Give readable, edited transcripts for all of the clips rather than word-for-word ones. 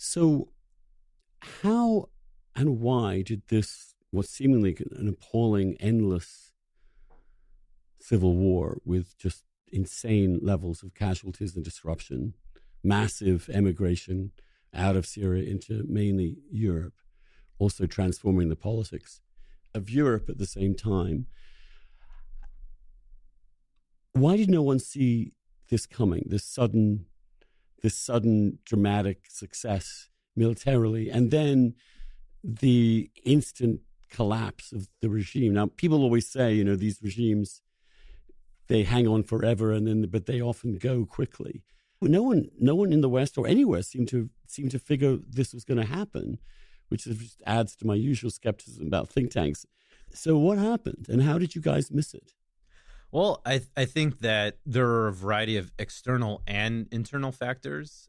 So how and why did this, what seemingly an appalling, endless civil war with just insane levels of casualties and disruption, massive emigration out of Syria into mainly Europe, also transforming the politics of Europe at the same time. Why did no one see this coming, this sudden dramatic success militarily, and then the instant collapse of the regime? Now, people always say, these regimes, they hang on forever, but they often go quickly. No one in the West or anywhere seemed to figure this was going to happen, which just adds to my usual skepticism about think tanks. So what happened, and how did you guys miss it? Well, I think that there are a variety of external and internal factors.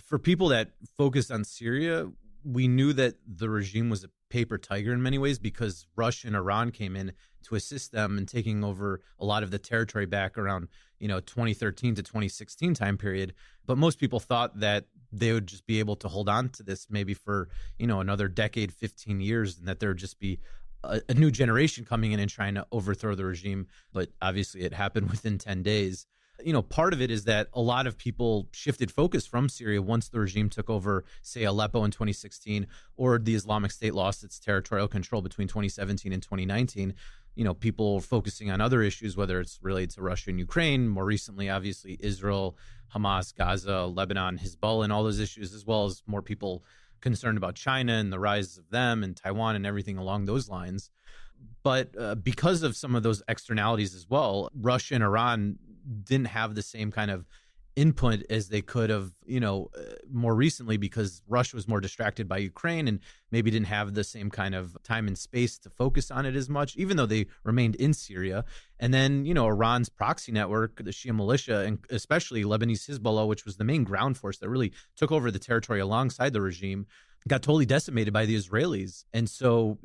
For people that focused on Syria, we knew that the regime was a paper tiger in many ways because Russia and Iran came in to assist them in taking over a lot of the territory back around, 2013 to 2016 time period. But most people thought that they would just be able to hold on to this maybe for, another decade, 15 years, and that there would just be a new generation coming in and trying to overthrow the regime. But obviously it happened within 10 days. Part of it is that a lot of people shifted focus from Syria once the regime took over, say, Aleppo in 2016, or the Islamic State lost its territorial control between 2017 and 2019. People focusing on other issues, whether it's related to Russia and Ukraine, more recently, obviously, Israel, Hamas, Gaza, Lebanon, Hezbollah, and all those issues, as well as more people concerned about China and the rise of them and Taiwan and everything along those lines. But because of some of those externalities as well, Russia and Iran didn't have the same kind of input as they could have, more recently, because Russia was more distracted by Ukraine and maybe didn't have the same kind of time and space to focus on it as much, even though they remained in Syria. And then, Iran's proxy network, the Shia militia, and especially Lebanese Hezbollah, which was the main ground force that really took over the territory alongside the regime, got totally decimated by the Israelis. And so,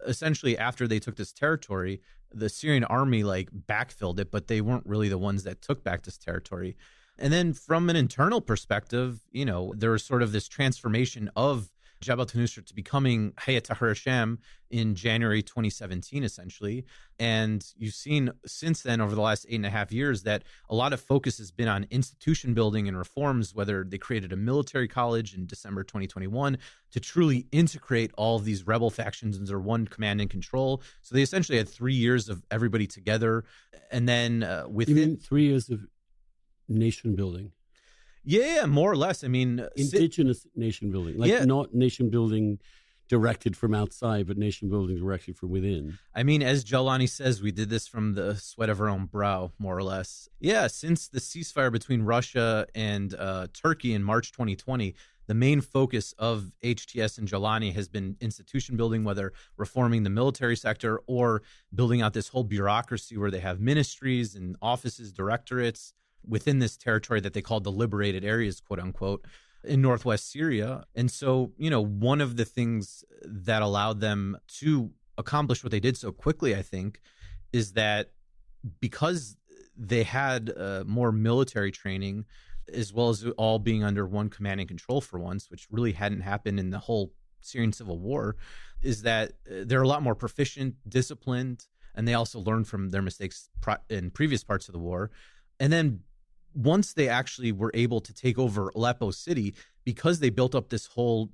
essentially after they took this territory, the Syrian army backfilled it, but they weren't really the ones that took back this territory. And then from an internal perspective, there was sort of this transformation of Jabhat al-Nusra to becoming Hayat Tahrir al-Sham in January 2017, essentially. And you've seen since then, over the last 8.5 years, that a lot of focus has been on institution building and reforms, whether they created a military college in December 2021 to truly integrate all of these rebel factions under one command and control. So they essentially had 3 years of everybody together. And then within... You mean 3 years of nation building? Yeah, more or less. I mean, indigenous nation building, not nation building directed from outside, but nation building directed from within. I mean, as Jolani says, we did this from the sweat of our own brow, more or less. Yeah, since the ceasefire between Russia and Turkey in March 2020, the main focus of HTS and Jolani has been institution building, whether reforming the military sector or building out this whole bureaucracy where they have ministries and offices, directorates within this territory that they called the liberated areas, quote unquote, in northwest Syria. And so, one of the things that allowed them to accomplish what they did so quickly, I think, is that because they had more military training, as well as all being under one command and control for once, which really hadn't happened in the whole Syrian civil war, is that they're a lot more proficient, disciplined, and they also learned from their mistakes in previous parts of the war. And then once they actually were able to take over Aleppo city, because they built up this whole,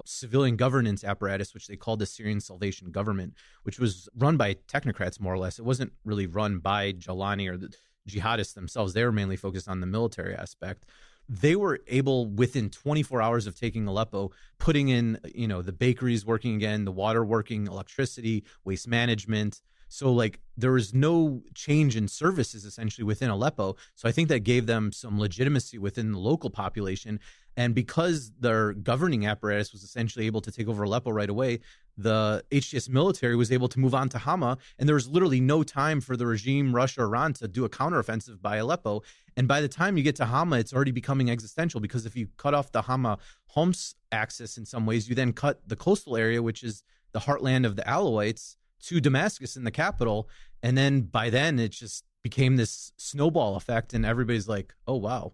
civilian governance apparatus, which they called the Syrian Salvation Government, which was run by technocrats, more or less. It wasn't really run by Jolani or the jihadists themselves. They were mainly focused on the military aspect. They were able, within 24 hours of taking Aleppo, putting in, the bakeries working again, the water working, electricity, waste management. So there was no change in services essentially within Aleppo. So I think that gave them some legitimacy within the local population. And because their governing apparatus was essentially able to take over Aleppo right away, the HTS military was able to move on to Hama. And there was literally no time for the regime, Russia, Iran, to do a counteroffensive by Aleppo. And by the time you get to Hama, it's already becoming existential, because if you cut off the Hama-Homs axis in some ways, you then cut the coastal area, which is the heartland of the Alawites, to Damascus in the capital. And then by then it just became this snowball effect, and everybody's like, oh, wow,